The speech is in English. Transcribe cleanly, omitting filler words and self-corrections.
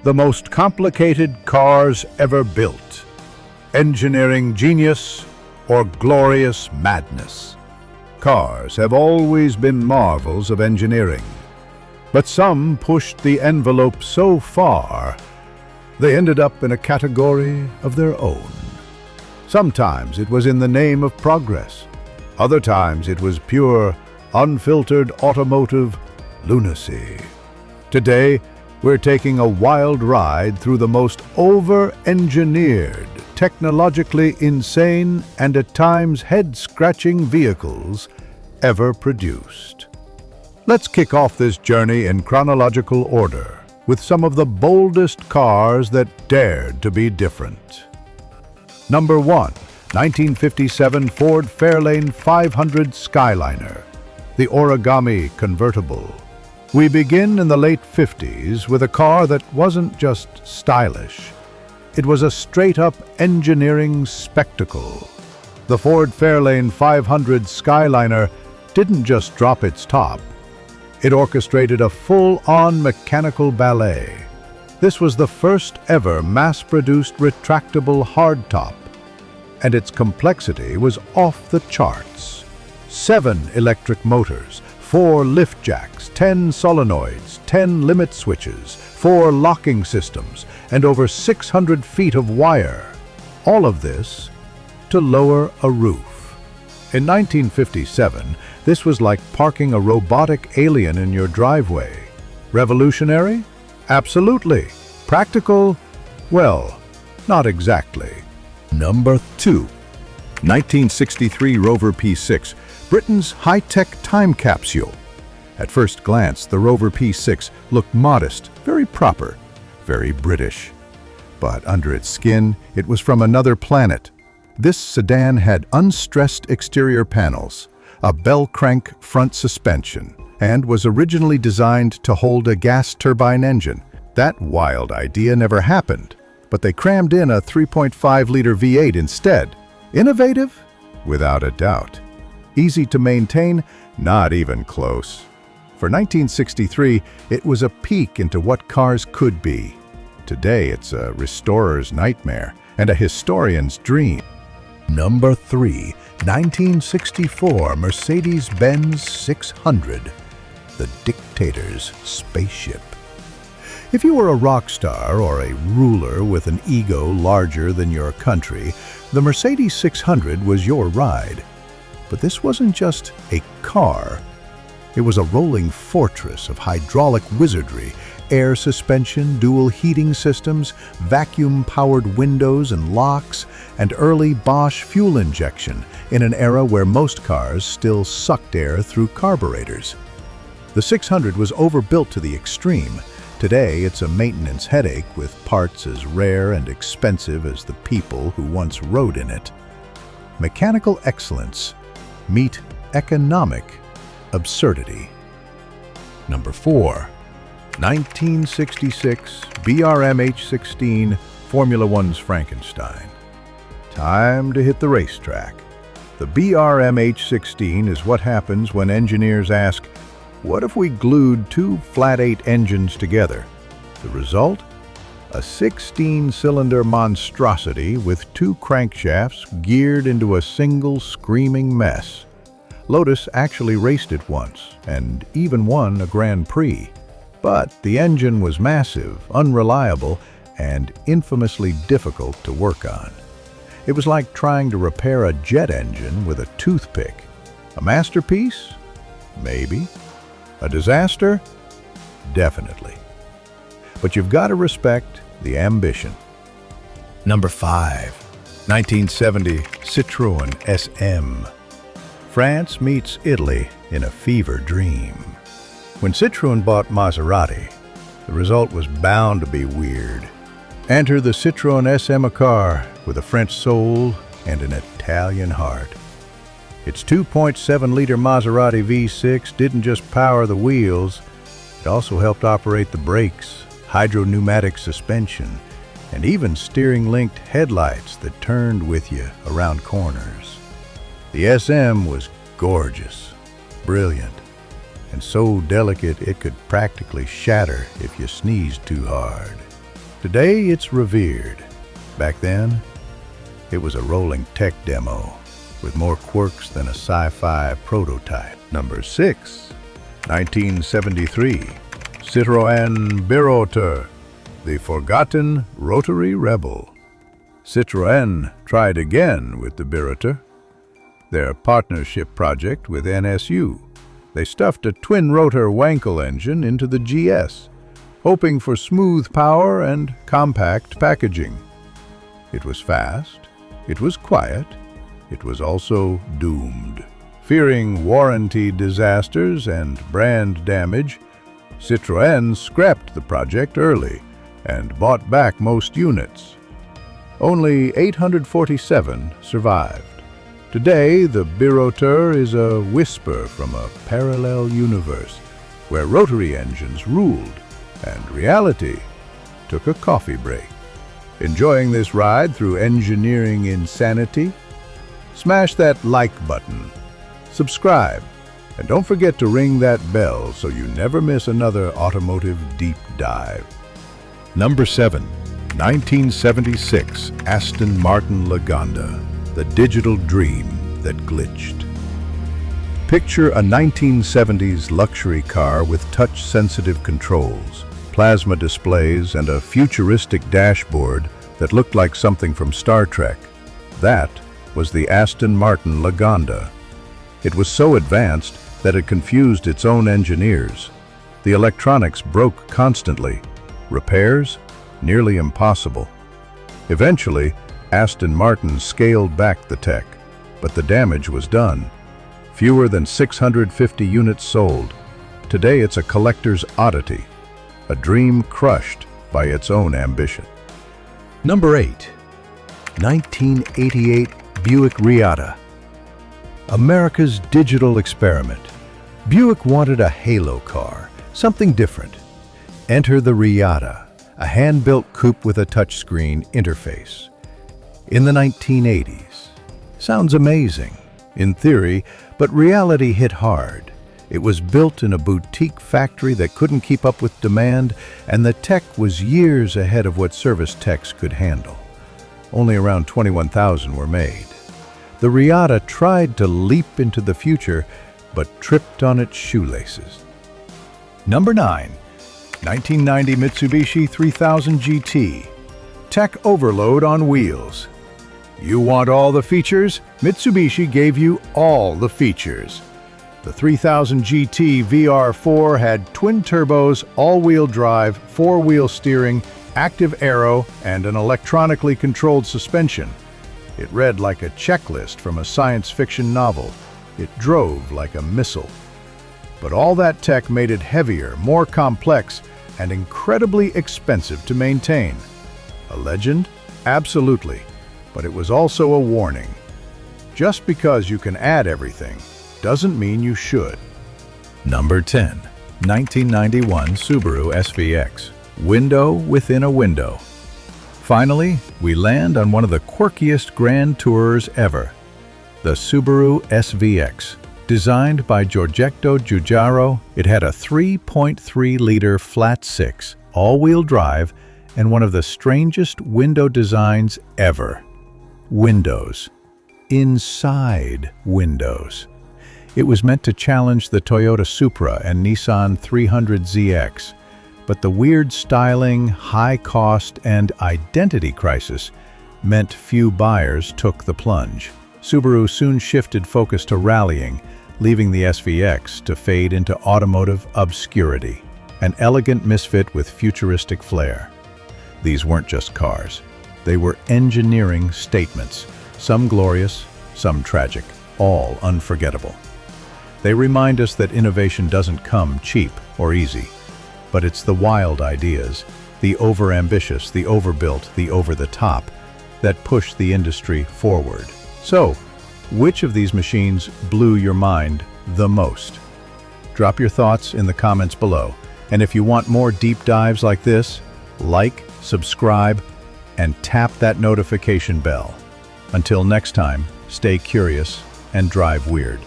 The most complicated cars ever built. Engineering genius or glorious madness. Cars have always been marvels of engineering, but some pushed the envelope so far, they ended up in a category of their own. Sometimes it was in the name of progress. Other times it was pure, unfiltered automotive lunacy. Today, we're taking a wild ride through the most over-engineered, technologically insane, and at times head-scratching vehicles ever produced. Let's kick off this journey in chronological order with some of the boldest cars that dared to be different. Number 1, 1957 Ford Fairlane 500 Skyliner, the origami convertible. We begin in the late 50s with a car that wasn't just stylish. It was a straight-up engineering spectacle. The Ford Fairlane 500 Skyliner didn't just drop its top. It orchestrated a full-on mechanical ballet. This was the first ever mass-produced retractable hardtop, and its complexity was off the charts. 7 electric motors, 4 lift jacks, 10 solenoids, 10 limit switches, 4 locking systems, and over 600 feet of wire. All of this to lower a roof. In 1957, this was like parking a robotic alien in your driveway. Revolutionary? Absolutely. Practical? Well, not exactly. Number 2. 1963 Rover P6, Britain's high-tech time capsule. At first glance, the Rover P6 looked modest, very proper, very British. But under its skin, it was from another planet. This sedan had unstressed exterior panels, a bell crank front suspension, and was originally designed to hold a gas turbine engine. That wild idea never happened, but they crammed in a 3.5-liter V8 instead. Innovative? Without a doubt. Easy to maintain? Not even close. For 1963, it was a peek into what cars could be. Today, it's a restorer's nightmare and a historian's dream. Number 3, 1964 Mercedes-Benz 600, the dictator's spaceship. If you were a rock star or a ruler with an ego larger than your country, the Mercedes 600 was your ride. But this wasn't just a car. It was a rolling fortress of hydraulic wizardry, air suspension, dual heating systems, vacuum-powered windows and locks, and early Bosch fuel injection in an era where most cars still sucked air through carburetors. The 600 was overbuilt to the extreme. Today, it's a maintenance headache with parts as rare and expensive as the people who once rode in it. Mechanical excellence meet economic absurdity. Number 4, 1966 BRM H16 Formula One's Frankenstein. Time to hit the racetrack. The BRM H16 is what happens when engineers ask, what if we glued 2 flat-8 engines together? The result? A 16-cylinder monstrosity with 2 crankshafts geared into a single screaming mess. Lotus actually raced it once, and even won a Grand Prix. But the engine was massive, unreliable, and infamously difficult to work on. It was like trying to repair a jet engine with a toothpick. A masterpiece? Maybe. A disaster? Definitely. But you've got to respect the ambition. Number 5, 1970 Citroen SM. France meets Italy in a fever dream. When Citroen bought Maserati, the result was bound to be weird. Enter the Citroen SM, a car with a French soul and an Italian heart. Its 2.7-liter Maserati V6 didn't just power the wheels, it also helped operate the brakes, hydro-pneumatic suspension, and even steering-linked headlights that turned with you around corners. The SM was gorgeous, brilliant, and so delicate it could practically shatter if you sneezed too hard. Today it's revered. Back then, it was a rolling tech demo with more quirks than a sci-fi prototype. Number 6, 1973, Citroen Birotor, the forgotten rotary rebel. Citroën tried again with the Birotor, their partnership project with NSU. They stuffed a twin-rotor Wankel engine into the GS, hoping for smooth power and compact packaging. It was fast, it was quiet, it was also doomed. Fearing warranty disasters and brand damage, Citroën scrapped the project early and bought back most units. Only 847 survived. Today, the Birotor is a whisper from a parallel universe where rotary engines ruled and reality took a coffee break. Enjoying this ride through engineering insanity? Smash that like button, subscribe, and don't forget to ring that bell so you never miss another automotive deep dive. Number 7, 1976 Aston Martin Laganda, the digital dream that glitched. Picture a 1970s luxury car with touch-sensitive controls, plasma displays, and a futuristic dashboard that looked like something from Star Trek. That was the Aston Martin Laganda. It was so advanced that it confused its own engineers. The electronics broke constantly. Repairs? Nearly impossible. Eventually, Aston Martin scaled back the tech, but the damage was done. Fewer than 650 units sold. Today it's a collector's oddity, a dream crushed by its own ambition. Number 8, 1988 Buick Riata, America's digital experiment. Buick wanted a halo car, something different. Enter the Riata, a hand-built coupe with a touchscreen interface. In the 1980s. Sounds amazing, in theory, but reality hit hard. It was built in a boutique factory that couldn't keep up with demand, and the tech was years ahead of what service techs could handle. Only around 21,000 were made. The Riata tried to leap into the future, but tripped on its shoelaces. Number 9, 1990 Mitsubishi 3000 GT, tech overload on wheels. You want all the features? Mitsubishi gave you all the features. The 3000 GT VR4 had twin turbos, all-wheel drive, four-wheel steering, active aero, and an electronically controlled suspension. It read like a checklist from a science fiction novel. It drove like a missile. But all that tech made it heavier, more complex, and incredibly expensive to maintain. A legend? Absolutely. But it was also a warning. Just because you can add everything doesn't mean you should. Number 10, 1991 Subaru SVX, window within a window. Finally, we land on one of the quirkiest grand tourers ever, the Subaru SVX. Designed by Giorgetto Giugiaro, it had a 3.3-liter flat-six, all-wheel drive, and one of the strangest window designs ever. Windows. Inside windows. It was meant to challenge the Toyota Supra and Nissan 300ZX, but the weird styling, high cost, and identity crisis meant few buyers took the plunge. Subaru soon shifted focus to rallying, leaving the SVX to fade into automotive obscurity, an elegant misfit with futuristic flair. These weren't just cars. They were engineering statements, some glorious, some tragic, all unforgettable. They remind us that innovation doesn't come cheap or easy, but it's the wild ideas, the over-ambitious, the overbuilt, the over-the-top, that push the industry forward. So, which of these machines blew your mind the most? Drop your thoughts in the comments below. And if you want more deep dives like this, like, subscribe, and tap that notification bell. Until next time, stay curious and drive weird.